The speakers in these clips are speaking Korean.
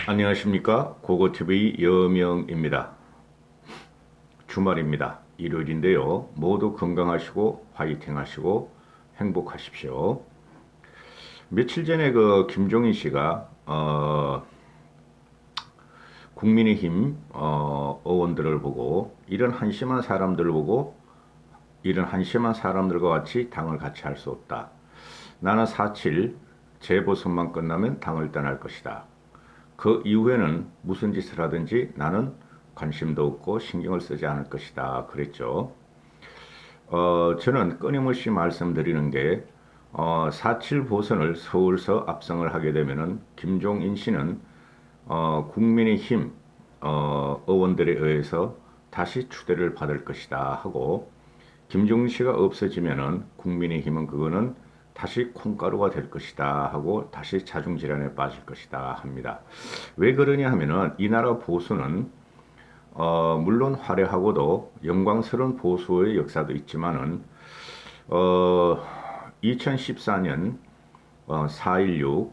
안녕하십니까. 고고TV 여명입니다. 주말입니다. 일요일인데요. 모두 건강하시고 화이팅 하시고 행복하십시오. 며칠 전에 김종인 씨가 국민의힘 의원들을 보고 이런 한심한 사람들을 보고 이런 한심한 사람들과 같이 당을 같이 할 수 없다. 나는 4.7 재보선만 끝나면 당을 떠날 것이다. 그 이후에는 무슨 짓을 하든지 나는 관심도 없고 신경을 쓰지 않을 것이다. 그랬죠. 저는 끊임없이 말씀드리는 게 4.7 보선을 서울서 압승을 하게 되면은 김종인 씨는 국민의힘 의원들에 의해서 다시 추대를 받을 것이다 하고 김종인 씨가 없어지면은 국민의힘은 그거는 다시 콩가루가 될 것이다 하고 다시 자중질환에 빠질 것이다 합니다. 왜 그러냐 하면은 이 나라 보수는 물론 화려하고도 영광스러운 보수의 역사도 있지만은 2014년 4.16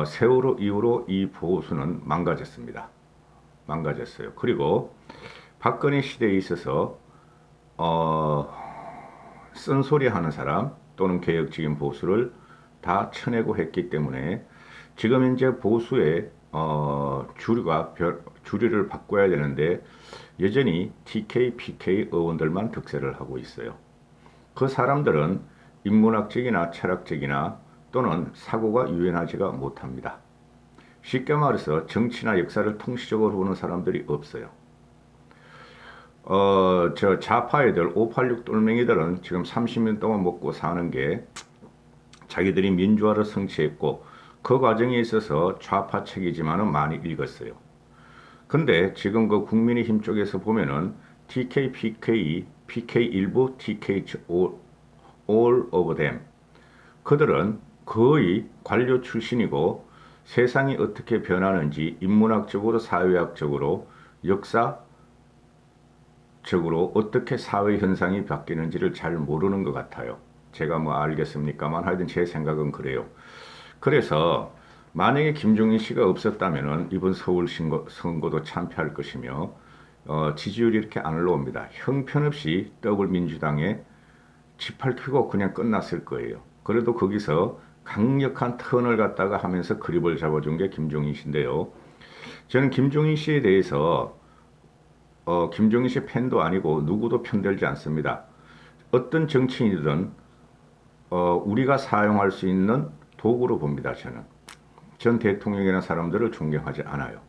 세월호 이후로 이 보수는 망가졌습니다. 망가졌어요. 그리고 박근혜 시대에 있어서 쓴소리 하는 사람 또는 개혁적인 보수를 다 쳐내고 했기 때문에 지금 현재 보수의 주류를 바꿔야 되는데 여전히 TK, PK 의원들만 득세를 하고 있어요. 그 사람들은 인문학적이나 철학적이나 또는 사고가 유연하지가 못합니다. 쉽게 말해서 정치나 역사를 통시적으로 보는 사람들이 없어요. 저 좌파 애들 586 똘맹이들은 지금 30년 동안 먹고 사는 게 자기들이 민주화를 성취했고 그 과정에 있어서 좌파책이지만은 많이 읽었어요. 근데 지금 그 국민의힘 쪽에서 보면은 TK, PK, PK 일부, TK all of them. 그들은 거의 관료 출신이고 세상이 어떻게 변하는지 인문학적으로 사회학적으로 역사적으로 어떻게 사회 현상이 바뀌는지를 잘 모르는 것 같아요. 제가 뭐 알겠습니까만 하여튼 제 생각은 그래요. 그래서 만약에 김종인 씨가 없었다면 이번 서울 선거도 참패할 것이며 지지율이 이렇게 안 올라옵니다. 형편없이 더불민주당에 짓밟히고 그냥 끝났을 거예요. 그래도 거기서 강력한 턴을 갖다가 하면서 그립을 잡아준 게 김종인 씨인데요. 저는 김종인 씨에 대해서 김종인 씨 팬도 아니고 누구도 편들지 않습니다. 어떤 정치인이든 우리가 사용할 수 있는 도구로 봅니다. 전 대통령이라는 사람들을 존경하지 않아요.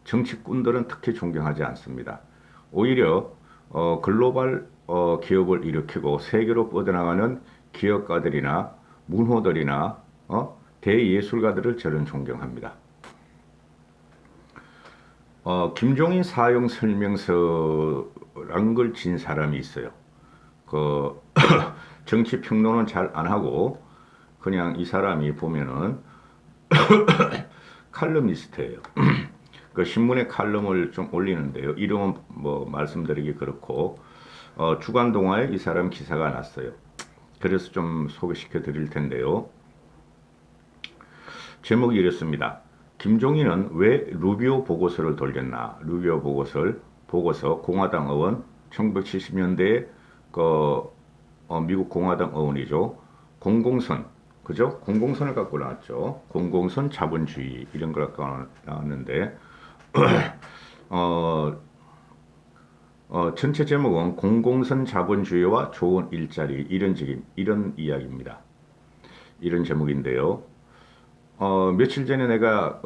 정치꾼들은 특히 존경하지 않습니다. 오히려 글로벌 기업을 일으키고 세계로 뻗어나가는 기업가들이나 문호들이나 대예술가들을 저는 존경합니다. 김종인 사용 설명서란 걸 진 사람이 있어요. 그 정치 평론은 잘 안 하고 그냥 이 사람이 보면은 칼럼니스트예요. 그 신문에 칼럼을 좀 올리는데요. 이름은 뭐 말씀드리기 그렇고 주간동화에 이 사람 기사가 났어요. 그래서 좀 소개시켜 드릴 텐데요. 제목이 이렇습니다. 김종인은 왜 루비오 보고서를 돌렸나? 루비오 보고서 공화당 의원 1970년대에 미국 공화당 의원이죠. 공공선 그죠? 공공선을 갖고 나왔죠. 공공선 자본주의 이런 걸 갖고 나왔는데 전체 제목은 공공선 자본주의와 좋은 일자리 이런 이야기입니다. 이런 제목인데요. 며칠 전에 내가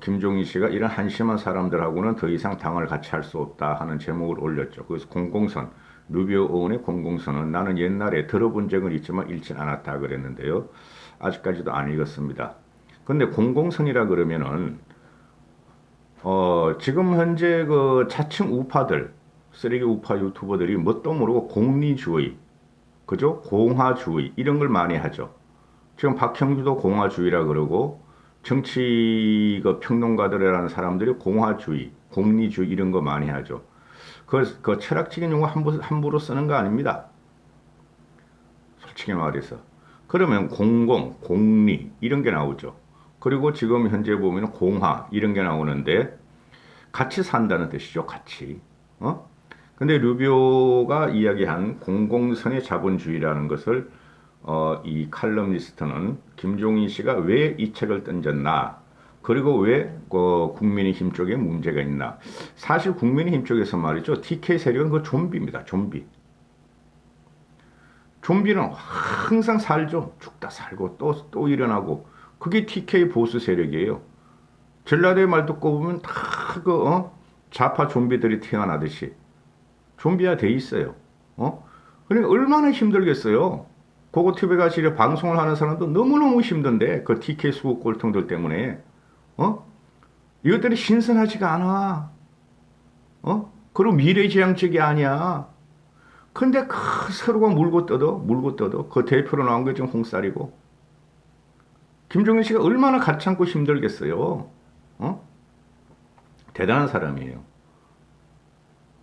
김종인 씨가 이런 한심한 사람들하고는 더 이상 당을 같이 할 수 없다 하는 제목을 올렸죠. 그래서 공공선 루비오 의원의 공공선은 나는 옛날에 들어본 적은 있지만 읽진 않았다 그랬는데요. 아직까지도 안 읽었습니다. 근데 공공선이라 그러면은 지금 현재 그 자칭 우파들 쓰레기 우파 유튜버들이 뭣도 모르고 공리주의 그죠? 공화주의 이런 걸 많이 하죠. 지금 박형주도 공화주의라 그러고 정치 평론가들이라는 사람들이 공화주의, 공리주의 이런 거 많이 하죠. 그 철학적인 용어 함부로 쓰는 거 아닙니다. 솔직히 말해서. 그러면 공공, 공리 이런 게 나오죠. 그리고 지금 현재 보면 공화 이런 게 나오는데 같이 산다는 뜻이죠. 같이. 근데 루비오가 이야기한 공공선의 자본주의라는 것을 이 칼럼니스트는 김종인 씨가 왜 이 책을 던졌나? 그리고 왜 국민의힘 쪽에 문제가 있나? 사실 국민의힘 쪽에서 말이죠. TK 세력은 그 좀비입니다. 좀비. 좀비는 항상 살죠. 죽다 살고 또 일어나고. 그게 TK 보수 세력이에요. 전라도의 말 듣고 보면 다 좌파 좀비들이 태어나듯이 좀비화 돼 있어요. 그러니까 얼마나 힘들겠어요. 고고TV에 가서 방송을 하는 사람도 너무너무 힘든데 그 TK 수국 꼴통들 때문에 이것들이 신선하지가 않아. 그리고 미래지향적이 아니야. 근데 서로가 물고 뜯어 그 대표로 나온 게 지금 홍쌀이고 김종인 씨가 얼마나 gat 참고 힘들겠어요. 대단한 사람이에요.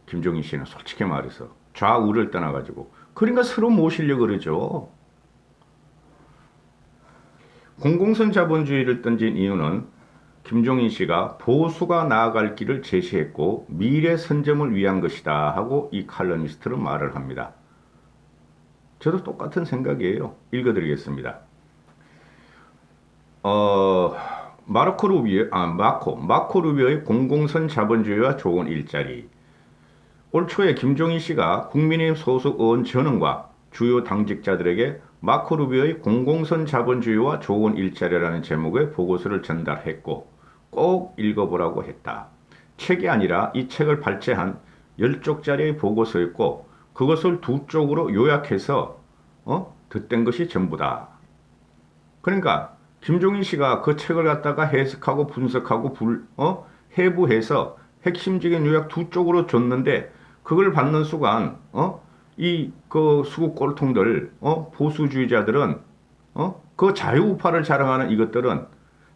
김종인 씨는 솔직히 말해서 좌우를 떠나가지고 그러니까 서로 모시려고 그러죠. 공공선 자본주의를 던진 이유는 김종인 씨가 보수가 나아갈 길을 제시했고 미래 선점을 위한 것이다 하고 이 칼럼니스트는 말을 합니다. 저도 똑같은 생각이에요. 읽어드리겠습니다. 마코 루비오의 공공선 자본주의와 좋은 일자리. 올 초에 김종인 씨가 국민의힘 소속 의원 전원과 주요 당직자들에게 마코 루비오의 공공선 자본주의와 좋은 일자리라는 제목의 보고서를 전달했고 꼭 읽어보라고 했다. 책이 아니라 이 책을 발췌한 10쪽짜리의 보고서였고 그것을 두 쪽으로 요약해서 덧댄 것이 전부다. 그러니까 김종인 씨가 그 책을 갖다가 해석하고 분석하고 해부해서 핵심적인 요약 두 쪽으로 줬는데 그걸 받는 순간 그 수국 꼴통들 보수주의자들은 그 자유우파를 자랑하는 이것들은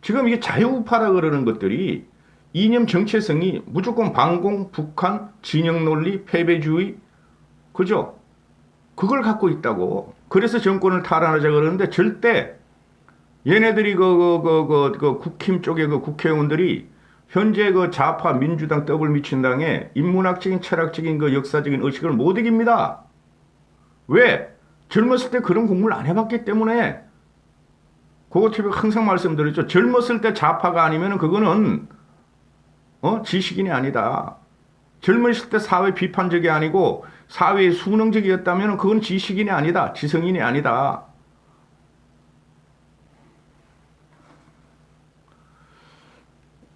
지금 이게 자유우파라 그러는 것들이 이념 정체성이 무조건 반공, 북한, 진영 논리, 패배주의 그죠? 그걸 갖고 있다고. 그래서 정권을 탈환하자 그러는데 절대 얘네들이 국힘 쪽의 그 국회의원들이 현재 그 좌파 민주당 더블미친당의 인문학적인 철학적인 그 역사적인 의식을 못 이깁니다. 왜? 젊었을 때 그런 공부를 안 해봤기 때문에 고고TV가 항상 말씀드렸죠. 젊었을 때 좌파가 아니면 그거는 지식인이 아니다. 젊었을 때 사회 비판적이 아니고 사회에 수능적이었다면 그건 지식인이 아니다. 지성인이 아니다.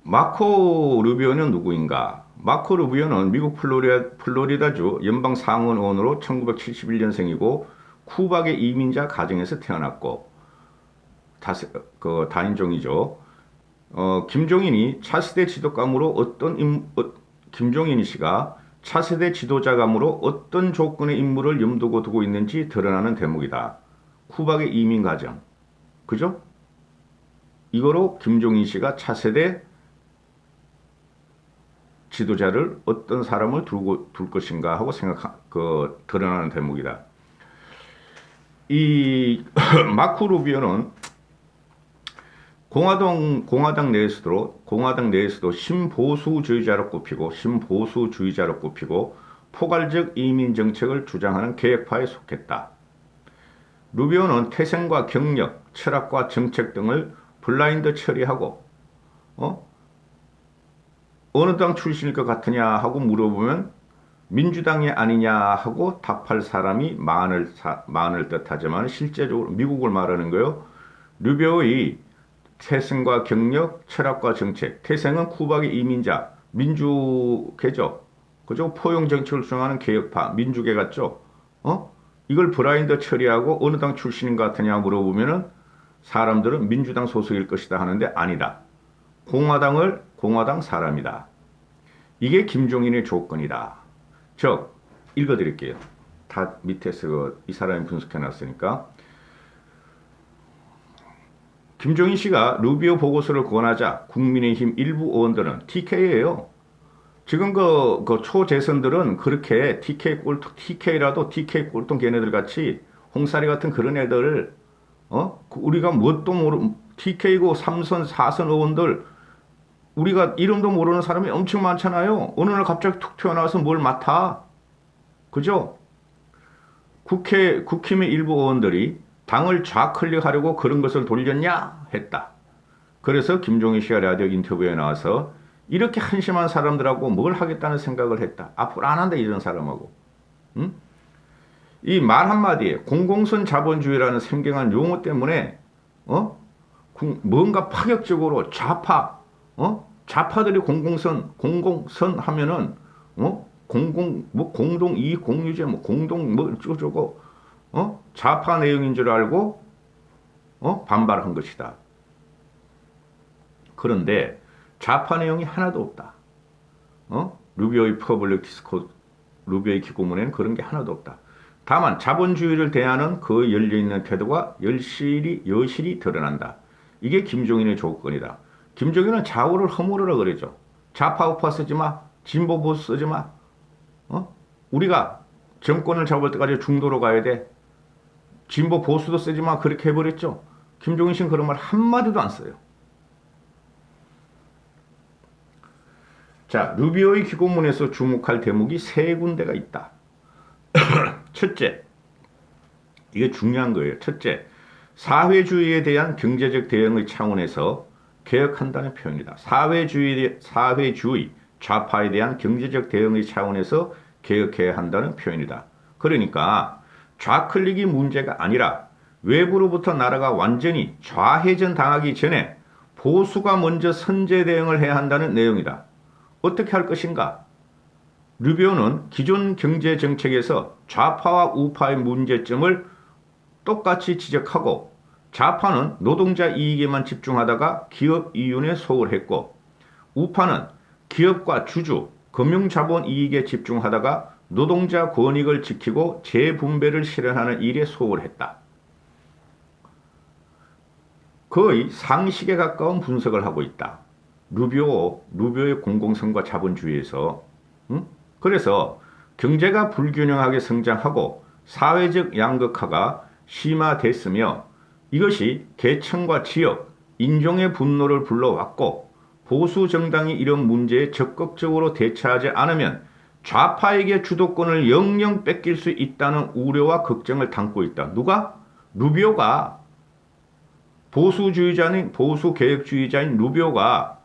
마코 루비오는 누구인가? 마코 루비오는 미국 플로리다주 연방 상원 의원으로 1971년생이고 쿠박의 이민자 가정에서 태어났고 다인종이죠. 김종인이 차세대 지도감으로 김종인 씨가 차세대 지도자감으로 어떤 조건의 인물을 염두고 두고 있는지 드러나는 대목이다. 쿠박의 이민 가정. 그죠? 이거로 김종인 씨가 차세대 지도자를 어떤 사람을 둘 것인가 하고 드러나는 대목이다. 이 마코 루비오는 공화당 내에서도 신보수주의자로 꼽히고 포괄적 이민 정책을 주장하는 개혁파에 속했다. 루비오는 태생과 경력, 철학과 정책 등을 블라인드 처리하고 어느 당 출신일 것 같으냐 하고 물어보면 민주당이 아니냐 하고 답할 사람이 많을 듯하지만 실제적으로 미국을 말하는 거요. 루비오의 태생과 경력, 철학과 정책. 태생은 쿠박의 이민자, 민주계죠. 그죠? 포용 정책을 주장하는 개혁파, 민주계 같죠? 이걸 블라인드 처리하고 어느 당 출신인 것 같으냐 물어보면은 사람들은 민주당 소속일 것이다 하는데 아니다. 공화당 사람이다. 이게 김종인의 조건이다. 즉, 읽어드릴게요. 다 밑에서 이 사람이 분석해놨으니까. 김종인 씨가 루비오 보고서를 권하자 국민의힘 일부 의원들은 TK예요. 지금 그 초재선들은 그렇게 TK라도 TK 꼴통 걔네들 같이 홍사리 같은 그런 애들 우리가 뭣도 TK고 3선, 4선 의원들 우리가 이름도 모르는 사람이 엄청 많잖아요. 어느 날 갑자기 툭 튀어나와서 뭘 맡아. 그죠? 국힘의 일부 의원들이 당을 좌클릭하려고 그런 것을 돌렸냐? 했다. 그래서 김종인 씨가 라디오 인터뷰에 나와서 이렇게 한심한 사람들하고 뭘 하겠다는 생각을 했다. 앞으로 안 한다 이런 사람하고. 응? 이 말 한마디에 공공선 자본주의라는 생경한 용어 때문에 뭔가 파격적으로 좌파들이 공공선 하면은 공동 이익 공유제 공동 어쩌고 좌파 내용인 줄 알고 반발한 것이다. 그런데 좌파 내용이 하나도 없다. 루비오의 퍼블릭 디스코스, 루비오의 기고문에는 그런 게 하나도 없다. 다만 자본주의를 대하는 그 열려있는 태도가 여실히 드러난다. 이게 김종인의 조건이다. 김종인은 좌우를 허물으라 그러죠. 좌파 우파 쓰지 마. 진보 보수 쓰지 마. 우리가 정권을 잡을 때까지 중도로 가야 돼. 진보 보수도 쓰지 마. 그렇게 해버렸죠. 김종인 씨는 그런 말 한마디도 안 써요. 자, 루비오의 기고문에서 주목할 대목이 세 군데가 있다. 첫째, 이게 중요한 거예요. 첫째, 사회주의에 대한 경제적 대응의 차원에서 개혁한다는 표현이다. 사회주의, 좌파에 대한 경제적 대응의 차원에서 개혁해야 한다는 표현이다. 그러니까 좌클릭이 문제가 아니라 외부로부터 나라가 완전히 좌회전 당하기 전에 보수가 먼저 선제 대응을 해야 한다는 내용이다. 어떻게 할 것인가? 루비오는 기존 경제 정책에서 좌파와 우파의 문제점을 똑같이 지적하고 좌파는 노동자 이익에만 집중하다가 기업 이윤에 소홀했고 우파는 기업과 주주, 금융자본 이익에 집중하다가 노동자 권익을 지키고 재분배를 실현하는 일에 소홀했다. 거의 상식에 가까운 분석을 하고 있다. 루비오의 공공성과 자본주의에서 그래서 경제가 불균형하게 성장하고 사회적 양극화가 심화됐으며 이것이 계층과 지역, 인종의 분노를 불러왔고 보수 정당이 이런 문제에 적극적으로 대처하지 않으면 좌파에게 주도권을 영영 뺏길 수 있다는 우려와 걱정을 담고 있다. 누가? 루비오가 보수 개혁주의자인 루비오가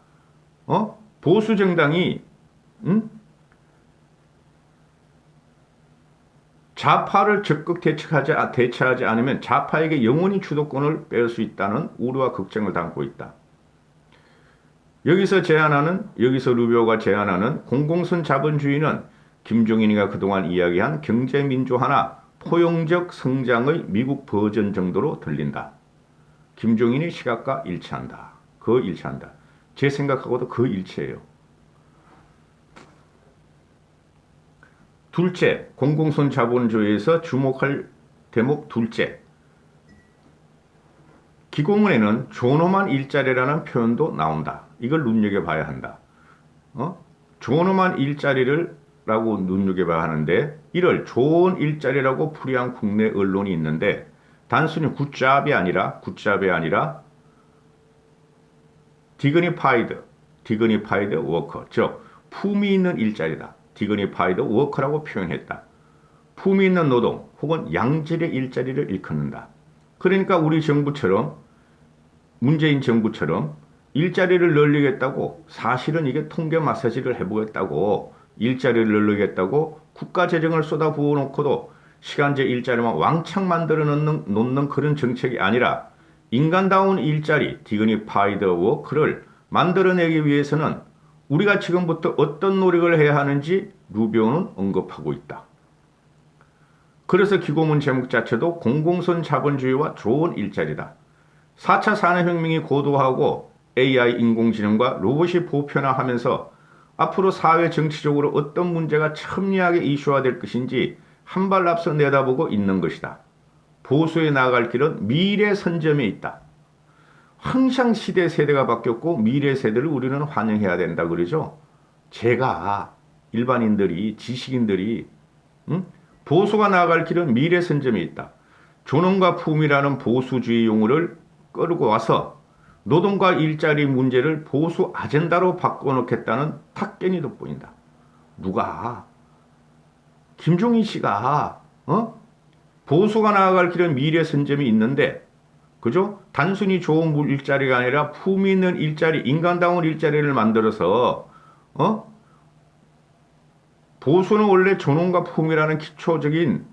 보수 정당이 좌파를 적극 대처하지 않으면 좌파에게 영원히 주도권을 뺄 수 있다는 우려와 걱정을 담고 있다. 여기서 루비오가 제안하는 공공선 자본주의는 김종인이가 그동안 이야기한 경제민주화나 포용적 성장의 미국 버전 정도로 들린다. 김종인의 시각과 일치한다. 일치한다. 제 생각하고도 일치해요. 둘째, 공공선 자본주의에서 주목할 대목 둘째. 기고문에는 존엄한 일자리라는 표현도 나온다. 이걸 눈여겨봐야 한다. 존엄한 일자리라고 눈여겨봐야 하는데 이를 좋은 일자리라고 풀이한 국내 언론이 있는데 단순히 굿잡이 아니라 디그니파이드 워커, 즉 품위 있는 일자리다. 디그니파이드 워커라고 표현했다. 품위 있는 노동 혹은 양질의 일자리를 일컫는다. 그러니까 우리 정부처럼 문재인 정부처럼 일자리를 늘리겠다고 사실은 이게 통계 마사지를 해보겠다고 일자리를 늘리겠다고 국가 재정을 쏟아부어 놓고도 시간제 일자리만 왕창 만들어 놓는 그런 정책이 아니라 인간다운 일자리 디그니파이드 워크를 만들어내기 위해서는 우리가 지금부터 어떤 노력을 해야 하는지 루비오는 언급하고 있다. 그래서 기고문 제목 자체도 공공선 자본주의와 좋은 일자리다. 4차 산업혁명이 고도화하고 AI 인공지능과 로봇이 보편화하면서 앞으로 사회 정치적으로 어떤 문제가 첨예하게 이슈화될 것인지 한 발 앞서 내다보고 있는 것이다. 보수에 나아갈 길은 미래 선점에 있다. 항상 세대가 바뀌었고 미래 세대를 우리는 환영해야 된다 그러죠. 제가 일반인들이 지식인들이 보수가 나아갈 길은 미래 선점에 있다. 존엄과 품이라는 보수주의 용어를 끌고 와서 노동과 일자리 문제를 보수 아젠다로 바꿔놓겠다는 탁견이 돋보인다. 누가? 김종인 씨가 보수가 나아갈 길은 미래 선점이 있는데, 그죠? 단순히 좋은 일자리가 아니라 품위 있는 일자리, 인간다운 일자리를 만들어서 보수는 원래 존엄과 품위라는 기초적인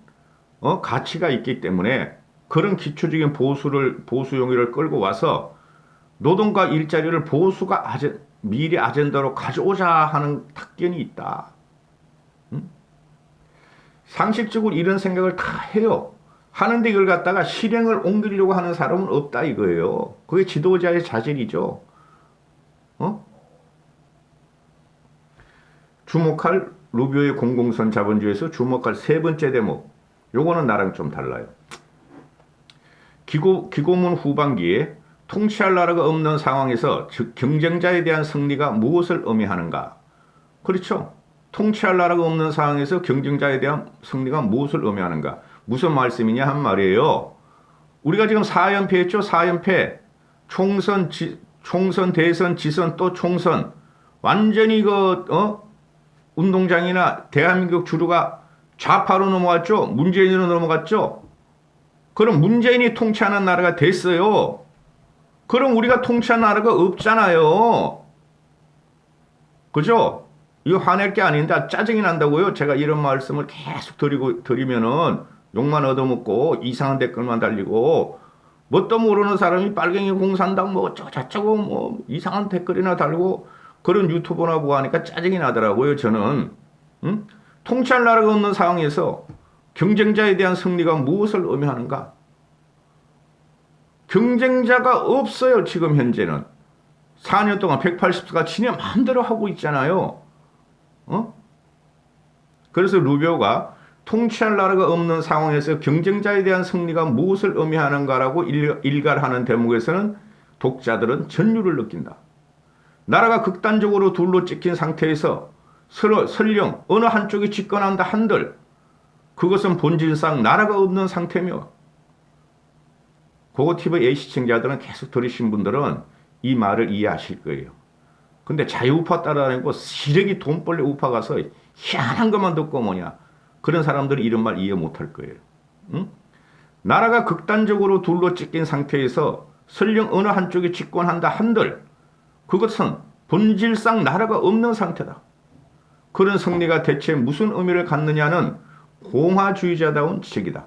가치가 있기 때문에 그런 기초적인 보수 용의를 끌고 와서 노동과 일자리를 보수가 미래 아젠다로 가져오자 하는 탁견이 있다. 상식적으로 이런 생각을 다 해요. 하는데 이걸 갖다가 실행을 옮기려고 하는 사람은 없다 이거예요. 그게 지도자의 자질이죠. 주목할 루비오의 공공선 자본주의에서 주목할 세 번째 대목. 요거는 나랑 좀 달라요. 기고문 후반기에 통치할 나라가 없는 상황에서 즉 경쟁자에 대한 승리가 무엇을 의미하는가? 그렇죠. 통치할 나라가 없는 상황에서 경쟁자에 대한 승리가 무엇을 의미하는가? 무슨 말씀이냐 한 말이에요. 우리가 지금 4연패 했죠. 4연패. 총선, 대선, 지선, 또 총선. 완전히 운동장이나 대한민국 주류가 좌파로 넘어갔죠. 문재인으로 넘어갔죠. 그럼 문재인이 통치하는 나라가 됐어요. 그럼 우리가 통치하는 나라가 없잖아요. 그죠? 이거 화낼 게 아닌데 짜증이 난다고요. 제가 이런 말씀을 계속 드리면은 욕만 얻어먹고 이상한 댓글만 달리고 뭣도 모르는 사람이 빨갱이 공산당 뭐 어쩌고 뭐 이상한 댓글이나 달고 그런 유튜버나 보고 하니까 짜증이 나더라고요. 저는 통치할 나라가 없는 상황에서 경쟁자에 대한 승리가 무엇을 의미하는가? 경쟁자가 없어요. 지금 현재는 4년 동안 180수가 지네 마음대로 하고 있잖아요. 그래서 루비오가 통치할 나라가 없는 상황에서 경쟁자에 대한 승리가 무엇을 의미하는가라고 일갈하는 대목에서는 독자들은 전율을 느낀다. 나라가 극단적으로 둘로 찍힌 상태에서 설령 어느 한쪽이 집권한다 한들 그것은 본질상 나라가 없는 상태며, 고고TV A 시청자들은 계속 들으신 분들은 이 말을 이해하실 거예요. 근데 자유우파 따라다니고 시래기 돈벌레 우파 가서 희한한 것만 듣고 뭐냐. 그런 사람들은 이런 말 이해 못할 거예요. 나라가 극단적으로 둘로 찢긴 상태에서 설령 어느 한쪽이 집권한다 한들 그것은 본질상 나라가 없는 상태다. 그런 승리가 대체 무슨 의미를 갖느냐는 공화주의자다운 지적이다.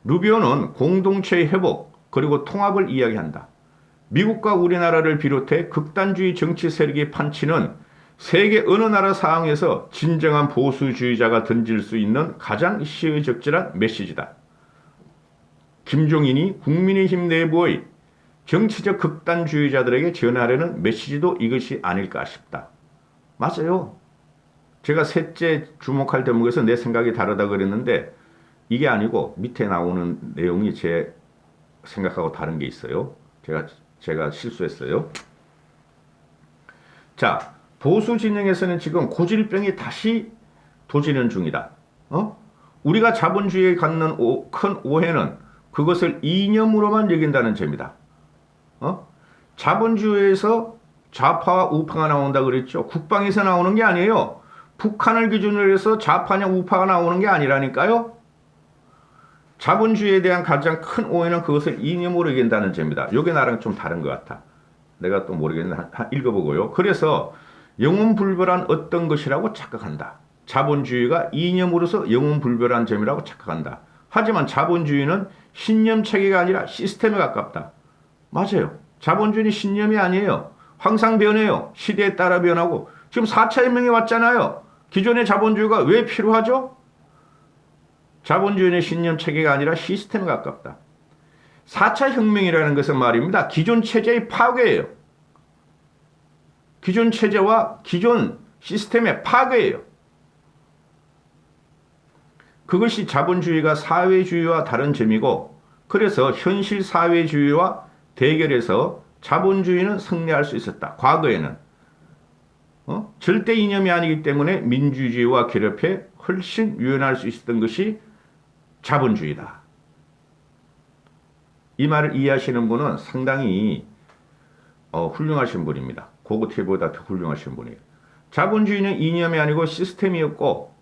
루비오는 공동체의 회복 그리고 통합을 이야기한다. 미국과 우리나라를 비롯해 극단주의 정치 세력이 판치는 세계 어느 나라 상황에서 진정한 보수주의자가 던질 수 있는 가장 시의적절한 메시지다. 김종인이 국민의힘 내부의 정치적 극단주의자들에게 전하려는 메시지도 이것이 아닐까 싶다. 맞아요. 제가 셋째 주목할 대목에서 내 생각이 다르다 그랬는데 이게 아니고 밑에 나오는 내용이 제 생각하고 다른 게 있어요. 제가 실수했어요. 자, 보수 진영에서는 지금 고질병이 다시 도지는 중이다. 우리가 자본주의에 갖는 큰 오해는 그것을 이념으로만 여긴다는 점이다. 자본주의에서 좌파와 우파가 나온다 그랬죠. 국방에서 나오는 게 아니에요. 북한을 기준으로 해서 좌파냐 우파가 나오는 게 아니라니까요. 자본주의에 대한 가장 큰 오해는 그것을 이념으로 여긴다는 점이다. 이게 나랑 좀 다른 것 같아. 내가 또 모르겠는데 읽어보고요. 그래서 영혼불멸한 어떤 것이라고 착각한다. 자본주의가 이념으로서 영혼불멸한 점이라고 착각한다. 하지만 자본주의는 신념체계가 아니라 시스템에 가깝다. 맞아요. 자본주의는 신념이 아니에요. 항상 변해요. 시대에 따라 변하고. 지금 4차 혁명이 왔잖아요. 기존의 자본주의가 왜 필요하죠? 자본주의는 신념체계가 아니라 시스템에 가깝다. 4차 혁명이라는 것은 말입니다. 기존 체제의 파괴예요. 기존 체제와 기존 시스템의 파괴예요. 그것이 자본주의가 사회주의와 다른 점이고, 그래서 현실 사회주의와 대결해서 자본주의는 승리할 수 있었다. 과거에는. 절대 이념이 아니기 때문에 민주주의와 결합해 훨씬 유연할 수 있었던 것이 자본주의다. 이 말을 이해하시는 분은 상당히 훌륭하신 분입니다. 고구티보다 더 훌륭하신 분이에요. 자본주의는 이념이 아니고 시스템이었고,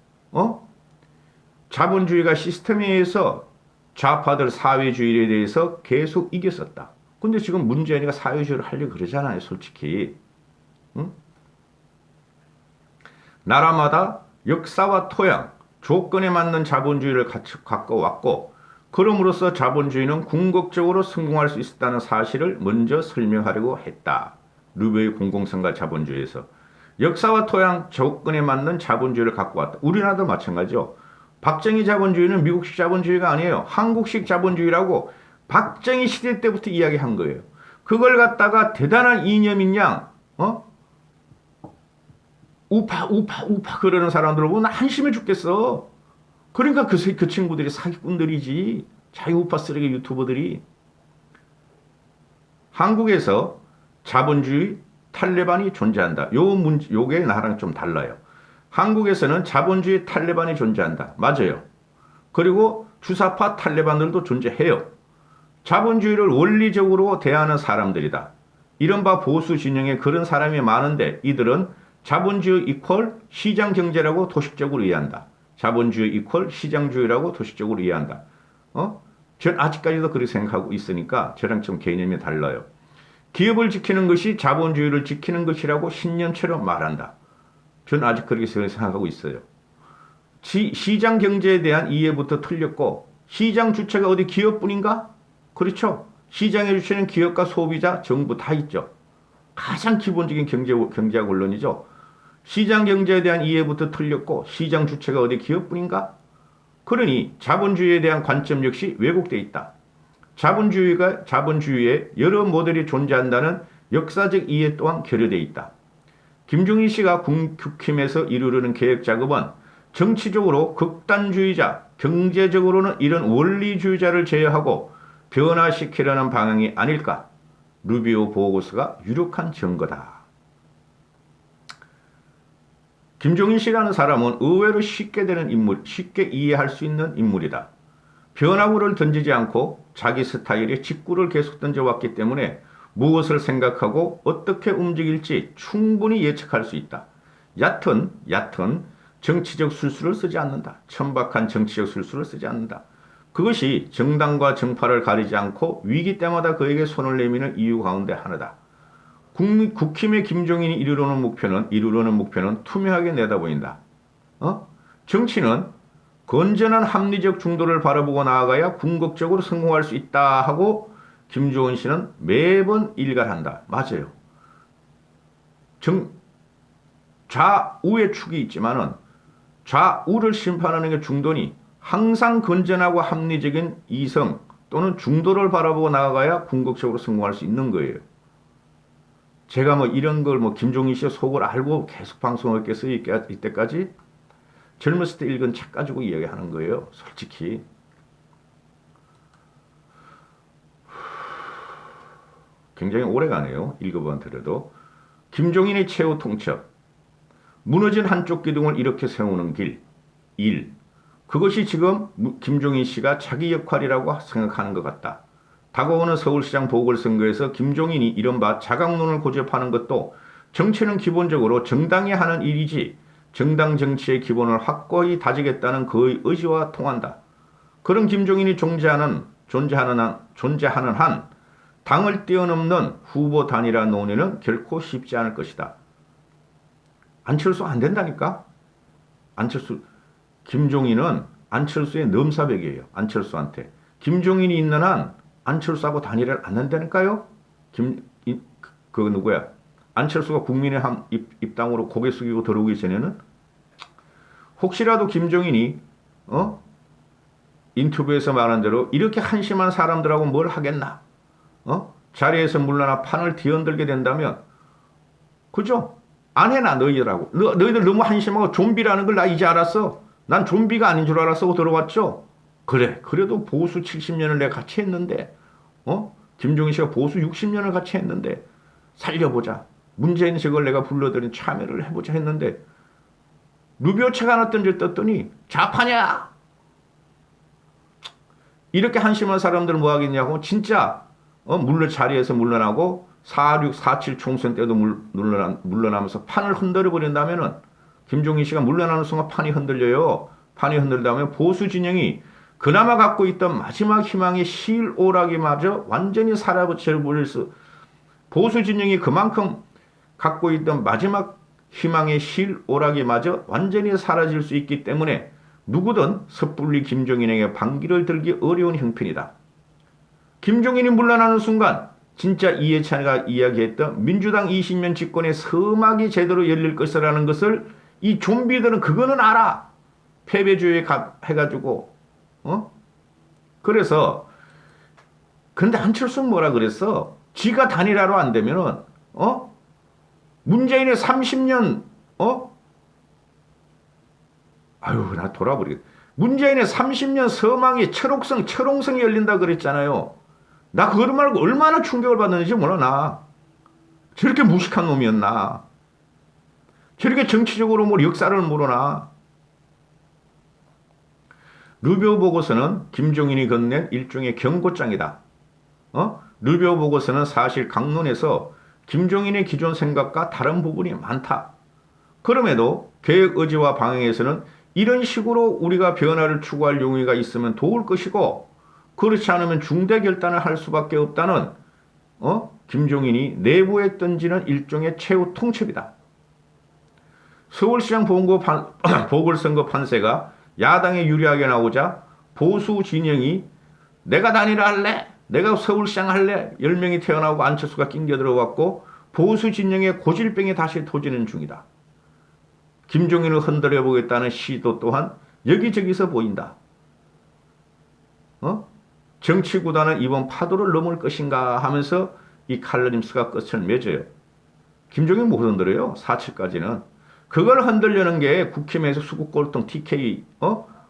자본주의가 시스템에 의해서 좌파들 사회주의에 대해서 계속 이겼었다. 근데 지금 문재인이가 사회주의를 하려고 그러잖아요, 솔직히. 응? 나라마다 역사와 토양, 조건에 맞는 자본주의를 갖고 왔고, 그럼으로써 자본주의는 궁극적으로 성공할 수 있었다는 사실을 먼저 설명하려고 했다. 루베의 공공성과 자본주의에서. 역사와 토양, 조건에 맞는 자본주의를 갖고 왔다. 우리나라도 마찬가지죠. 박정희 자본주의는 미국식 자본주의가 아니에요. 한국식 자본주의라고 박정희 시대 때부터 이야기한 거예요. 그걸 갖다가 대단한 이념인 양, 우파 그러는 사람들 보면 한심해 죽겠어. 그러니까 그 친구들이 사기꾼들이지. 자유우파 쓰레기 유튜버들이. 한국에서 자본주의 탈레반이 존재한다. 요게 나랑 좀 달라요. 한국에서는 자본주의 탈레반이 존재한다. 맞아요. 그리고 주사파 탈레반들도 존재해요. 자본주의를 원리적으로 대하는 사람들이다. 이른바 보수 진영에 그런 사람이 많은데 이들은 자본주의 이퀄 시장경제라고 도식적으로 이해한다. 자본주의 이퀄 시장주의라고 도식적으로 이해한다. 전 아직까지도 그렇게 생각하고 있으니까 저랑 좀 개념이 달라요. 기업을 지키는 것이 자본주의를 지키는 것이라고 신념처럼 말한다. 전 아직 그렇게 생각하고 있어요. 시장 경제에 대한 이해부터 틀렸고 시장 주체가 어디 기업뿐인가? 그렇죠. 시장의 주체는 기업과 소비자, 정부 다 있죠. 가장 기본적인 경제학 원론이죠. 시장 경제에 대한 이해부터 틀렸고 시장 주체가 어디 기업뿐인가? 그러니 자본주의에 대한 관점 역시 왜곡되어 있다. 자본주의에 여러 모델이 존재한다는 역사적 이해 또한 결여되어 있다. 김종인 씨가 국힘에서 이루려는 개혁 작업은 정치적으로 극단주의자, 경제적으로는 이런 원리주의자를 제어하고 변화시키려는 방향이 아닐까. 루비오 보고서가 유력한 증거다. 김종인 씨라는 사람은 의외로 쉽게 이해할 수 있는 인물이다. 변화구를 던지지 않고 자기 스타일의 직구를 계속 던져왔기 때문에 무엇을 생각하고 어떻게 움직일지 충분히 예측할 수 있다. 얕은 정치적 술수를 쓰지 않는다. 천박한 정치적 술수를 쓰지 않는다. 그것이 정당과 정파를 가리지 않고 위기 때마다 그에게 손을 내미는 이유 가운데 하나다. 국힘의 김종인이 이루려는 목표는 투명하게 내다보인다. 정치는 건전한 합리적 중도를 바라보고 나아가야 궁극적으로 성공할 수 있다 하고 김종인 씨는 매번 일갈한다. 맞아요. 좌우의 축이 있지만은 좌우를 심판하는 게 중도니 항상 건전하고 합리적인 이성 또는 중도를 바라보고 나아가야 궁극적으로 성공할 수 있는 거예요. 제가 이런 걸 김종인 씨의 속을 알고 계속 방송했겠어요? 이때까지? 젊었을 때 읽은 책 가지고 이야기하는 거예요. 솔직히. 굉장히 오래가네요. 읽어본 들어도. 김종인의 최후 통첩. 무너진 한쪽 기둥을 이렇게 세우는 길. 1. 그것이 지금 김종인 씨가 자기 역할이라고 생각하는 것 같다. 다가오는 서울시장 보궐선거에서 김종인이 이른바 자강론을 고집하는 것도 정치는 기본적으로 정당이 하는 일이지 정당 정치의 기본을 확고히 다지겠다는 그의 의지와 통한다. 그런 김종인이 존재하는 한 당을 뛰어넘는 후보 단일화 논의는 결코 쉽지 않을 것이다. 안철수 안 된다니까? 김종인은 안철수의 넘사벽이에요. 안철수한테. 김종인이 있는 한 안철수하고 단일화를 안 한다니까요? 누구야? 안철수가 국민의힘 입당으로 고개 숙이고 들어오기 전에는 혹시라도 김종인이 인터뷰에서 말한 대로 이렇게 한심한 사람들하고 뭘 하겠나? 자리에서 물러나 판을 뒤흔들게 된다면 그죠? 안 해나 너희들하고. 너희들 너무 한심하고 좀비라는 걸 나 이제 알았어. 난 좀비가 아닌 줄 알았어 들어왔죠? 그래. 그래도 보수 70년을 내가 같이 했는데 김종인 씨가 보수 60년을 같이 했는데 살려보자. 문재인 저걸 내가 불러들인 참여를 해보자 했는데 루비오 책 하나 던졌더니 좌파냐? 이렇게 한심한 사람들 뭐 하겠냐고 진짜 자리에서 물러나고 4.6, 4.7 총선 때도 물러나면서 판을 흔들어 버린다면은 김종인 씨가 물러나는 순간 판이 흔들려요. 판이 흔들다면 보수 진영이 그나마 갖고 있던 마지막 희망의 실오라기마저 완전히 사라져버릴 수, 보수 진영이 그만큼 갖고 있던 마지막 희망의 실오라기마저 완전히 사라질 수 있기 때문에 누구든 섣불리 김종인에게 반기를 들기 어려운 형편이다. 김종인이 물러나는 순간 진짜 이해찬이가 이야기했던 민주당 20년 집권의 서막이 제대로 열릴 것이라는 것을 이 좀비들은 그거는 알아. 패배주의에 해가지고 그래서 근데 안철수는 뭐라 그랬어? 지가 단일화로 안 되면은 문재인의 30년 아유 나 돌아버리겠다. 문재인의 30년 서망이 철옹성이 열린다 그랬잖아요. 나 그거 말고 얼마나 충격을 받는지 몰라 나. 저렇게 무식한 놈이었나. 저렇게 정치적으로 뭐 역사를 모르나. 루비오 보고서는 김종인이 건넨 일종의 경고장이다. 루비오 보고서는 사실 강론에서 김종인의 기존 생각과 다른 부분이 많다. 그럼에도 계획 의지와 방향에서는 이런 식으로 우리가 변화를 추구할 용의가 있으면 도울 것이고 그렇지 않으면 중대 결단을 할 수밖에 없다는 김종인이 내부에 던지는 일종의 최후 통첩이다. 서울시장 보궐선거 판세가 야당에 유리하게 나오자 보수 진영이 내가 단일화할래? 내가 서울시장 할래? 10명이 태어나고 안철수가 낑겨 들어갔고 보수 진영의 고질병이 다시 터지는 중이다. 김종인을 흔들어 보겠다는 시도 또한 여기저기서 보인다. 정치구단은 이번 파도를 넘을 것인가 하면서 이 칼럼니스트가 끝을 맺어요. 김종인 못 흔들어요. 4.7까지는. 그걸 흔들려는 게 국힘에서 수국골통 TK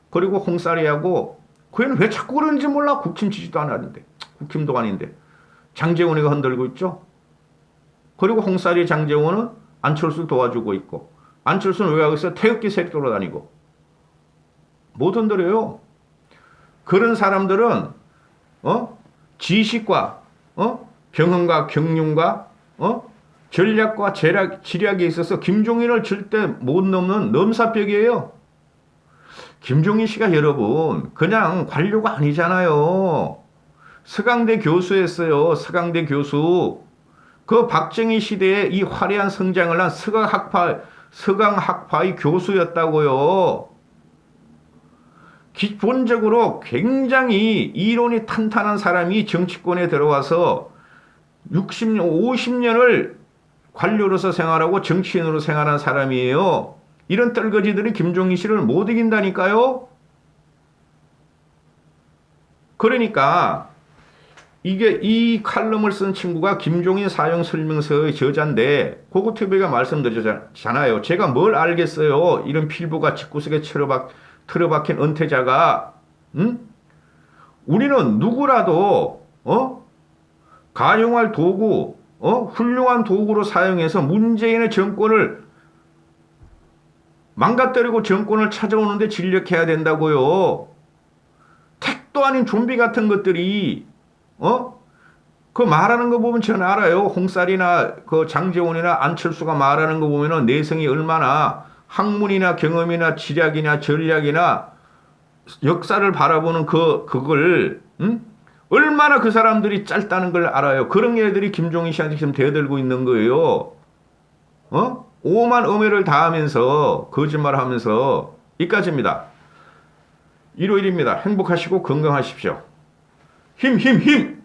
그리고 홍사리하고 그애는 왜 자꾸 그러는지 몰라. 국힘 지지도 안 하는데. 국힘도 아닌데. 장제원이가 흔들고 있죠. 그리고 홍사리 장제원은 안철수 도와주고 있고 안철수는 왜 하고 있어? 태극기 세력 돌아다니고. 못 흔들어요. 그런 사람들은 지식과 경험과 경륜과 전략과 지략에 있어서 김종인을 절대 못 넘는 넘사벽이에요. 김종인 씨가 여러분 그냥 관료가 아니잖아요. 서강대 교수였어요. 서강대 교수. 그 박정희 시대에 이 화려한 성장을 한 서강학파의 교수였다고요. 기본적으로 굉장히 이론이 탄탄한 사람이 정치권에 들어와서 60년, 50년을 관료로서 생활하고 정치인으로 생활한 사람이에요. 이런 떨거지들이 김종인 씨를 못 이긴다니까요. 그러니까 이게 이 칼럼을 쓴 친구가 김종인 사용 설명서의 저자인데 고고TV가 말씀드렸잖아요. 제가 뭘 알겠어요. 이런 필부가 집구석에 틀어박힌 은퇴자가 우리는 누구라도 가용할 도구 훌륭한 도구로 사용해서 문재인의 정권을 망가뜨리고 정권을 찾아오는데 진력해야 된다고요. 택도 아닌 좀비 같은 것들이 그 말하는 거 보면 저는 알아요. 홍살이나 그 장제원이나 안철수가 말하는 거 보면은 내성이 얼마나 학문이나 경험이나 지략이나 전략이나 역사를 바라보는 그걸 얼마나 그 사람들이 짧다는 걸 알아요. 그런 애들이 김종인 씨한테 지금 대들고 있는 거예요. 오만 엄해를 다하면서 거짓말하면서 이까지입니다. 일요일입니다. 행복하시고 건강하십시오. 힘!